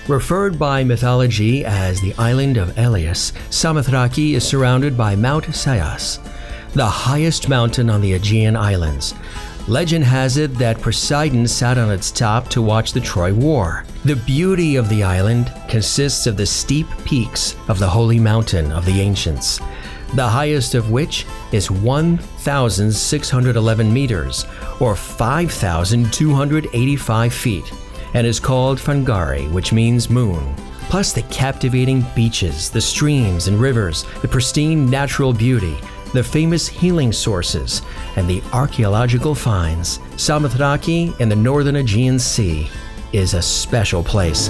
Referred by mythology as the island of Elias, Samothrace is surrounded by Mount Sayas, the highest mountain on the Aegean Islands. Legend has it that Poseidon sat on its top to watch the Troy War. The beauty of the island consists of the steep peaks of the holy mountain of the ancients, the highest of which is 1,611 meters, or 5,285 feet, and is called Fangari, which means moon. Plus the captivating beaches, the streams and rivers, the pristine natural beauty, the famous healing sources, and the archaeological finds. Samothrace in the northern Aegean Sea is a special place.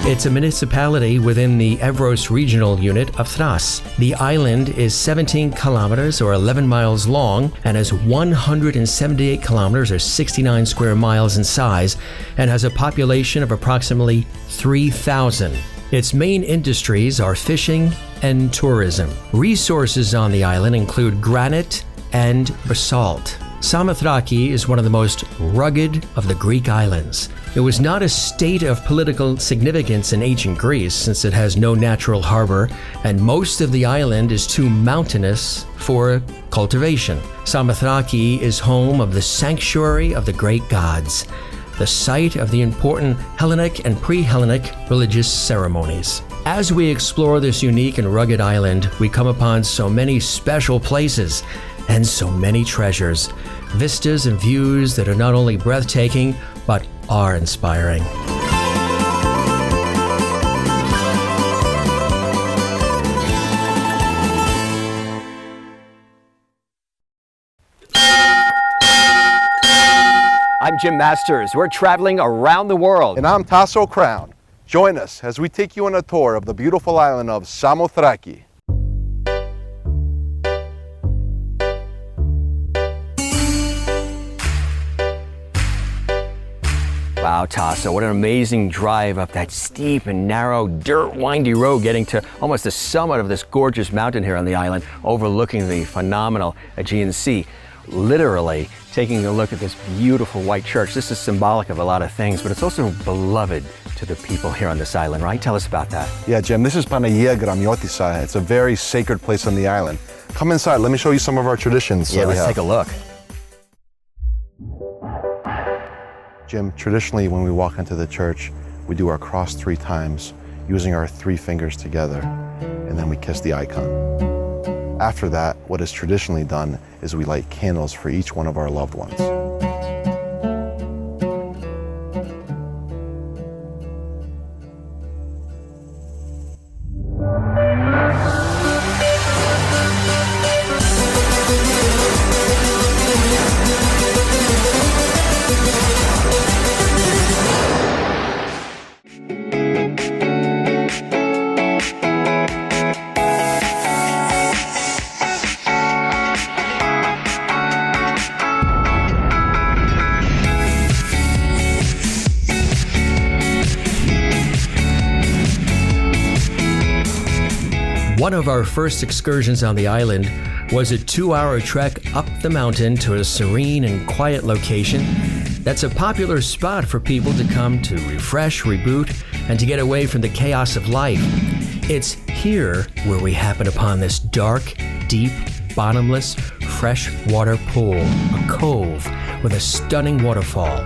It's a municipality within the Evros regional unit of Thrace. The island is 17 kilometers or 11 miles long and is 178 kilometers or 69 square miles in size and has a population of approximately 3,000. Its main industries are fishing and tourism. Resources on the island include granite and basalt. Samothrace is one of the most rugged of the Greek islands. It was not a state of political significance in ancient Greece since it has no natural harbor and most of the island is too mountainous for cultivation. Samothrace is home of the sanctuary of the great gods, the site of the important Hellenic and pre-Hellenic religious ceremonies. As we explore this unique and rugged island, we come upon so many special places and so many treasures, vistas and views that are not only breathtaking, but are inspiring. I'm Jim Masters. We're traveling around the world. And I'm Taso Crown. Join us as we take you on a tour of the beautiful island of Samothrace. Wow, Taso, what an amazing drive up that steep and narrow, dirt windy road getting to almost the summit of this gorgeous mountain here on the island, overlooking the phenomenal Aegean Sea. Literally taking a look at this beautiful white church. This is symbolic of a lot of things, but it's also beloved to the people here on this island, right? Tell us about that. Yeah, Jim, this is Panagia Gramiotisa. It's a very sacred place on the island. Come inside, let me show you some of our traditions. Yeah, let's take a look. Jim, traditionally when we walk into the church, we do our cross 3 times using our 3 fingers together, and then we kiss the icon. After that, what is traditionally done is we light candles for each one of our loved ones. One of our first excursions on the island was a 2-hour trek up the mountain to a serene and quiet location that's a popular spot for people to come to refresh, reboot, and to get away from the chaos of life. It's here where we happen upon this dark, deep, bottomless, freshwater pool, a cove with a stunning waterfall.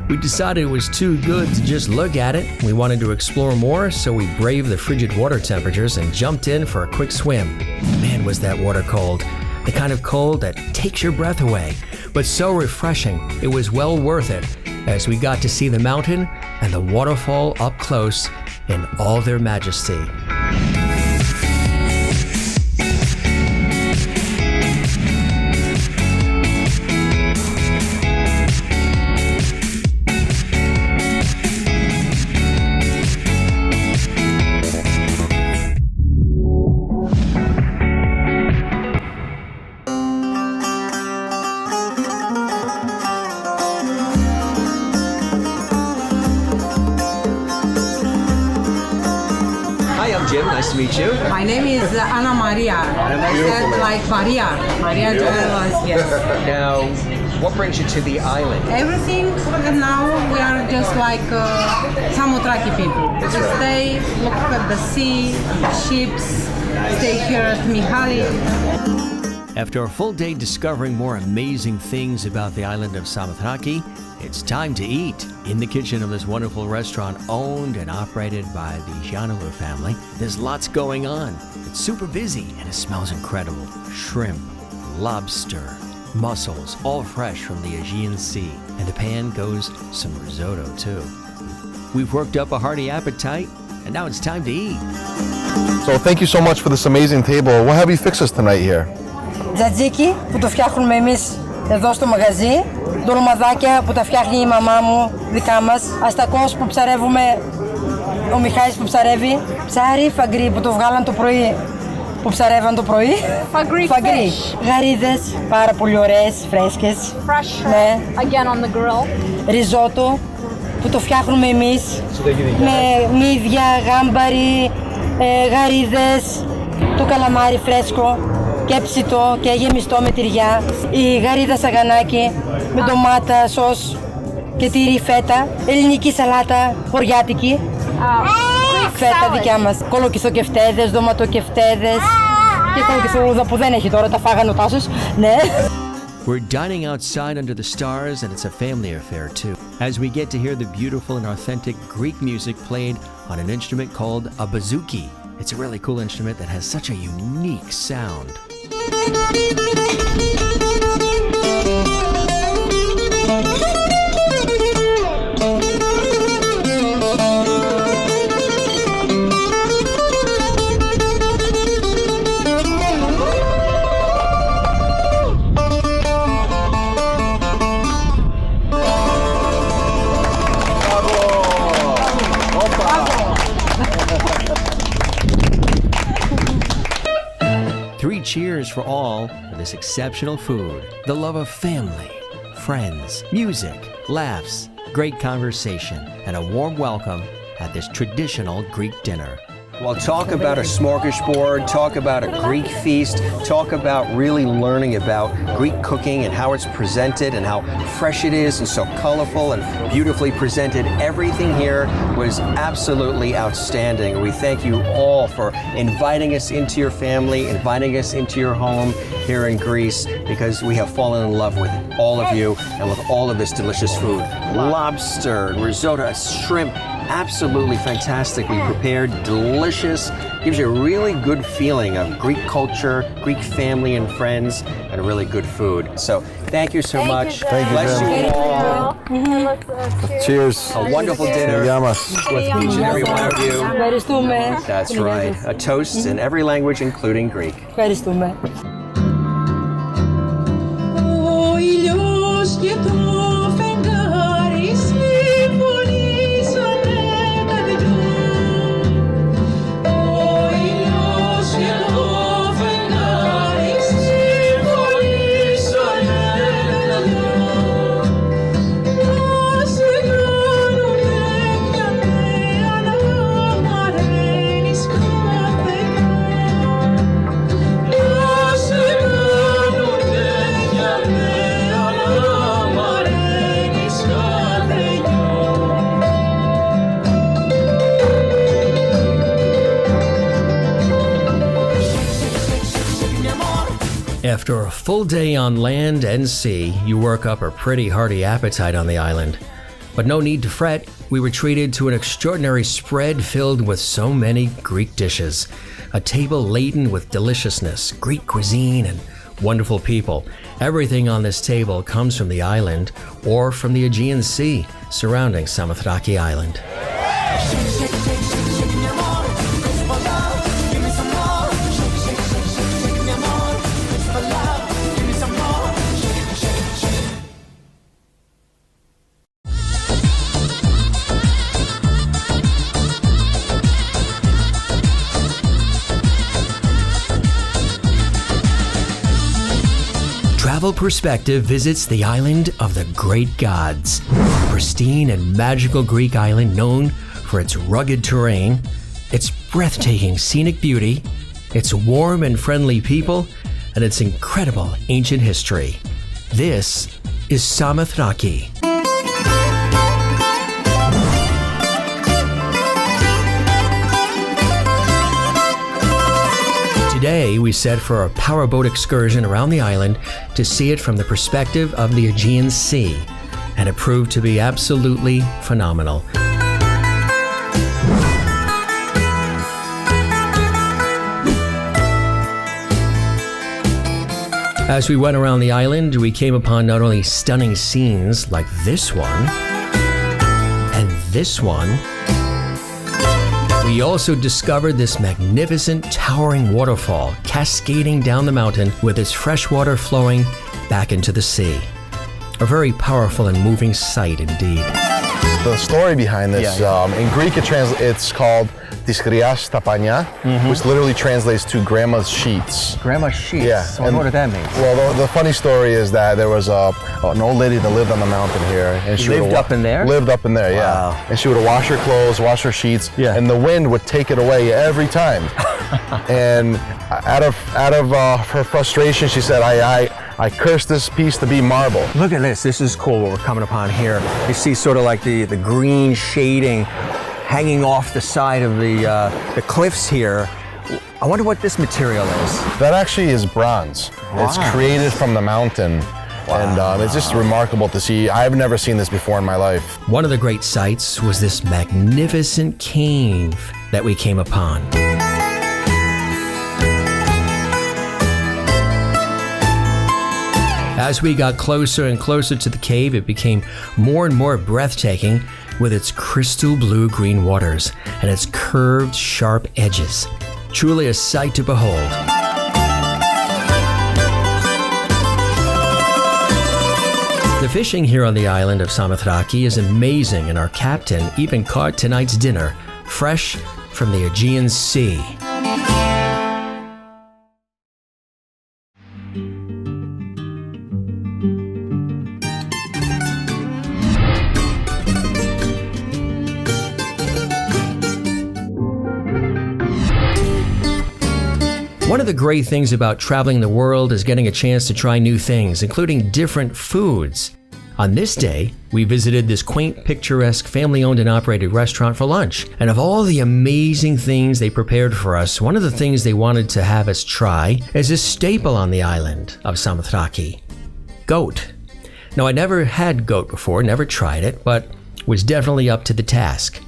We decided it was too good to just look at it. We wanted to explore more, so we braved the frigid water temperatures and jumped in for a quick swim. Man, was that water cold. The kind of cold that takes your breath away, but so refreshing. It was well worth it as we got to see the mountain and the waterfall up close in all their majesty. Jim, nice to meet you. My name is Anna Maria. I said like Maria. Maria Joel was, yes. Now, What brings you to the island? Everything, and now we are just like Samothrace people. Just stay, look at the sea, ships, stay here at Mihaly. After a full day discovering more amazing things about the island of Samothrace, it's time to eat. In the kitchen of this wonderful restaurant owned and operated by the Gianolo family, there's lots going on. It's super busy and it smells incredible. Shrimp, lobster, mussels, all fresh from the Aegean Sea. And the pan goes some risotto too. We've worked up a hearty appetite and now it's time to eat. So thank you so much for this amazing table. What have you fixed us tonight here? Τζατζίκι που το φτιάχνουμε εμείς εδώ στο μαγαζί, ντολμαδάκια που τα φτιάχνει η μαμά μου δικά μας, αστακός που ψαρεύουμε, ο Μιχάλης που ψαρεύει, ψάρι, φαγκρί που το βγάλαν το πρωί, που ψαρεύαν το πρωί, φαγκρί, γαρίδες, πάρα πολύ ωραίες, φρέσκες, Fresh ναι. again on the grill. Ριζότο που το φτιάχνουμε εμείς, με μύδια, γάμπαρι, γαρίδες, το καλαμάρι φρέσκο, και ψητό και γεμιστό με τυριά, η γαρίδα σαγανάκι με ντομάτα, σος και τύρι φέτα, ελληνική σαλάτα, χωριάτικη, φέτα δικιά μας, κολοκυθοκεφτέδες, ντοματοκεφτέδες και κολοκυθούδα που δεν έχει τώρα, τα φάγανε ο Τάσος, ναι. We're dining outside under the stars and it's a family affair too, as we get to hear the beautiful and authentic Greek music played on an instrument called a bouzouki. It's a really cool instrument that has such a unique sound. Three cheers for all for this exceptional food, the love of family, friends, music, laughs, great conversation, and a warm welcome at this traditional Greek dinner. Well, talk about a smorgasbord, talk about a Greek feast, talk about really learning about Greek cooking and how it's presented and how fresh it is and so colorful and beautifully presented. Everything here was absolutely outstanding. We thank you all for inviting us into your family, inviting us into your home here in Greece, because we have fallen in love with all of you and with all of this delicious food. Lobster, risotto, shrimp, absolutely fantastically prepared, delicious, gives you a really good feeling of Greek culture, Greek family and friends, and really good food. So thank you so much. Thank you, Bless Jim. you all. Cheers. A wonderful dinner with each and every one of you. Ευχαριστούμε. That's right. A toast in every language, including Greek. Ευχαριστούμε. Ο ήλιος και το φεγγάρι συμφωνήσανε τα δυο. Ο ήλιος και το φεγγάρι συμφωνήσανε τα δυο. Να σε κάνουν τέτοια μέρα να μαραίνεις κάθε δυο. Να σε κάνουν τέτοια μέρα να μαραίνεις κάθε δυο. After a full day on land and sea, you work up a pretty hearty appetite on the island. But no need to fret, we were treated to an extraordinary spread filled with so many Greek dishes. A table laden with deliciousness, Greek cuisine, and wonderful people. Everything on this table comes from the island or from the Aegean Sea surrounding Samothrace Island. Travel Perspective visits the island of the great gods, a pristine and magical Greek island known for its rugged terrain, its breathtaking scenic beauty, its warm and friendly people, and its incredible ancient history. This is Samothrace. Today, we set for a powerboat excursion around the island to see it from the perspective of the Aegean Sea, and it proved to be absolutely phenomenal. As we went around the island, we came upon not only stunning scenes like this one, and this one, we also discovered this magnificent towering waterfall cascading down the mountain with its fresh water flowing back into the sea. A very powerful and moving sight indeed. The story behind this, in Greek it's called Tis Krias Tapania, which literally translates to grandma's sheets. Grandma's sheets. Yeah. So I wonder what that means. Well, the funny story is that there was an old lady that lived on the mountain here, and she Lived up in there? Lived up in there, Wow. yeah. And she would wash her clothes, wash her sheets, and the wind would take it away every time. And out of her frustration, she said, I cursed this piece to be marble. Look at this. This is cool what we're coming upon here. You see sort of like the green shading hanging off the side of the cliffs here. I wonder what this material is. That actually is bronze. Wow. It's created from the mountain. Wow. And it's just remarkable to see. I've never seen this before in my life. One of the great sights was this magnificent cave that we came upon. As we got closer and closer to the cave, it became more and more breathtaking with its crystal blue-green waters and its curved, sharp edges. Truly a sight to behold. The fishing here on the island of Samothrace is amazing, and our captain even caught tonight's dinner fresh from the Aegean Sea. One of the great things about traveling the world is getting a chance to try new things, including different foods. On this day, we visited this quaint, picturesque, family-owned and operated restaurant for lunch. And of all the amazing things they prepared for us, one of the things they wanted to have us try is a staple on the island of Samothrace: goat. Now, I never had goat before, never tried it, but was definitely up to the task.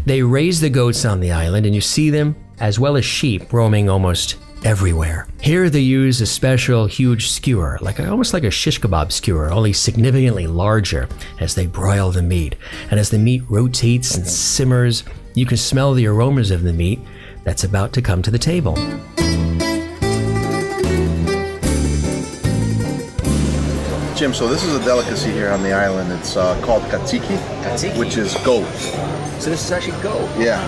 They raise the goats on the island, and you see them, as well as sheep, roaming almost everywhere. Here they use a special huge skewer, almost like a shish kebab skewer, only significantly larger, as they broil the meat. And as the meat rotates and simmers, you can smell the aromas of the meat that's about to come to the table. Jim, so this is a delicacy here on the island. It's called katsiki, which is goat. So this is actually goat. Yeah.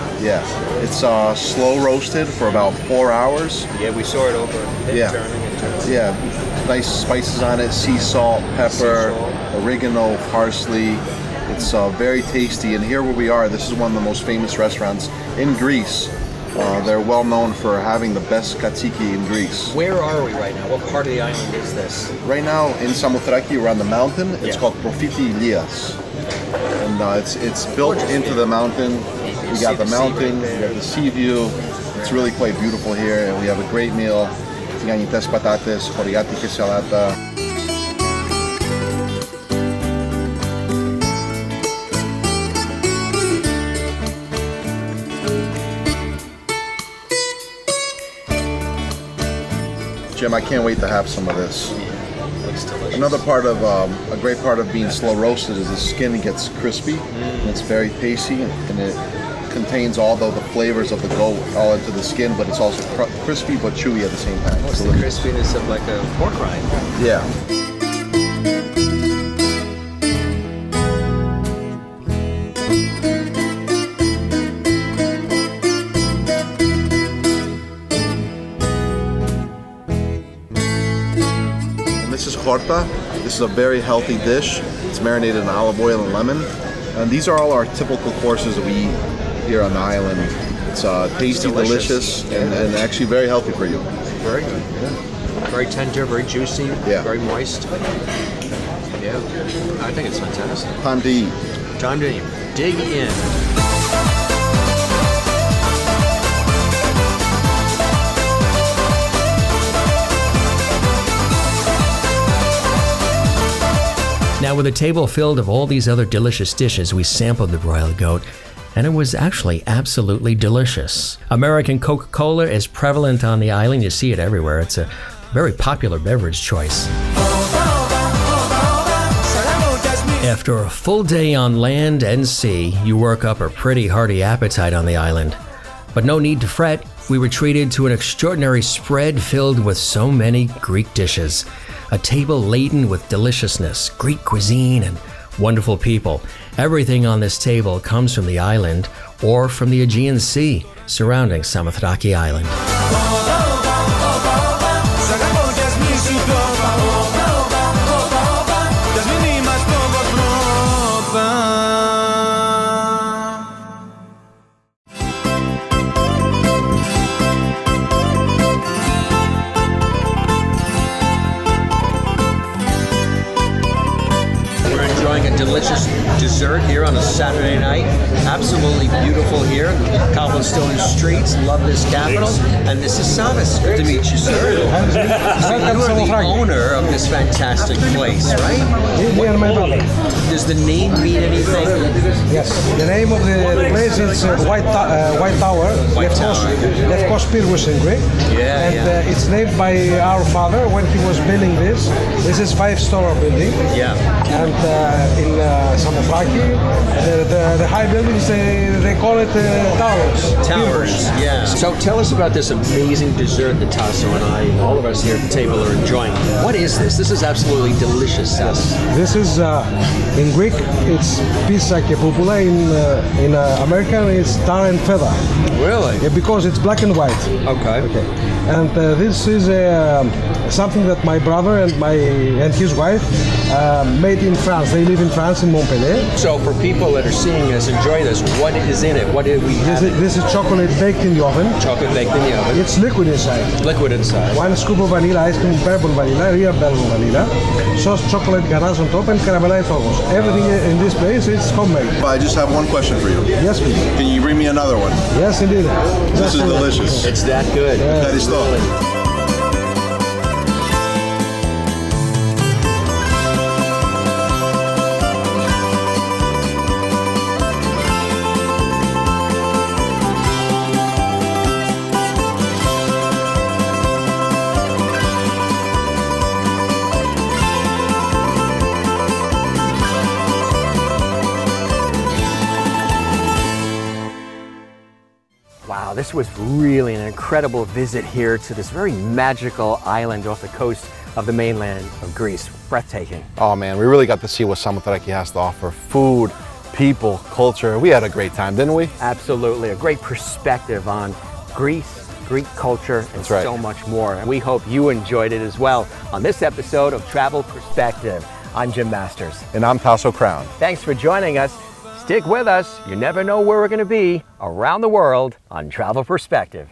It's slow roasted for about 4 hours. Yeah, we saw it over. Yeah. Nice spices on it: sea salt, pepper, oregano, parsley. It's very tasty. And here where we are, this is one of the most famous restaurants in Greece. They're well known for having the best katsiki in Greece. Where are we right now? What part of the island is this? Right now in Samothrace, we're on the mountain. It's called Profiti Ilias. And it's built into the mountain. We got the mountain, we have the sea view. It's really quite beautiful here, and we have a great meal. Tiganites patates, choriatiki salata. Jim, I can't wait to have some of this. Another part of a great part of being slow roasted is the skin gets crispy, and it's very tasty, and it contains all the flavors of the goat all into the skin, but it's also crispy but chewy at the same time. What's the crispiness of like a pork rind? Yeah. This is horta. This is a very healthy dish. It's marinated in olive oil and lemon. And these are all our typical courses that we eat here on the island. It's tasty, delicious, and actually very healthy for you. Very good. Yeah. Very tender, very juicy, Yeah. very moist. Yeah, I think it's fantastic. Time to eat. Time to dig in. Now, with a table filled of all these other delicious dishes, we sampled the broiled goat, and it was actually absolutely delicious. American Coca-Cola is prevalent on the island. You see it everywhere. It's a very popular beverage choice. After a full day on land and sea, you work up a pretty hearty appetite on the island. But no need to fret. We were treated to an extraordinary spread filled with so many Greek dishes. A table laden with deliciousness, Greek cuisine, and wonderful people. Everything on this table comes from the island or from the Aegean Sea surrounding Samothrace Island. Delicious dessert here on a Saturday night. Absolutely beautiful here. Cobblestone streets. Love this capital. And this is Savis. Good to meet you, sir. So you are the owner of this fantastic place, right? Me and my brother. Does the name mean anything? Yes. The name of the place is White Tower. White Tower. Lefkos Pyrgos in Greek. Yeah, and it's named by our father when he was building this. This is 5-story building. Yeah. And in Samothrace, the high buildings, they call it towers. Towers, yeah. So tell us about this amazing dessert that Taso and I and all of us here at the table are enjoying. What is this? This is absolutely delicious. This is, in Greek, it's pisa και πούπουλα. In American, it's tar and feather. Really? Yeah, because it's black and white. Okay. And this is something that my brother and his wife made in France. They live in France, in Montpellier. So for people that are seeing us, enjoy this. What is in it? What did we have? This is chocolate baked in the oven. Chocolate baked in the oven. It's liquid inside. Liquid inside. 1 scoop of vanilla ice cream, bourbon vanilla, real bourbon vanilla, sauce chocolate ganache on top, and caramelized almost. Everything in this place is homemade. I just have one question for you. Yes, please. Can you bring me another one? Yes, indeed. This is delicious. It's that good. That is todo. Wow, this was really an incredible visit here to this very magical island off the coast of the mainland of Greece. Breathtaking. Oh man, we really got to see what Samothrace has to offer. Food, people, culture. We had a great time, didn't we? Absolutely, a great perspective on Greece, Greek culture, and so much more. And we hope you enjoyed it as well on this episode of Travel Perspective. I'm Jim Masters. And I'm Taso Crown. Thanks for joining us. Stick with us. You never know where we're going to be around the world on Travel Perspective.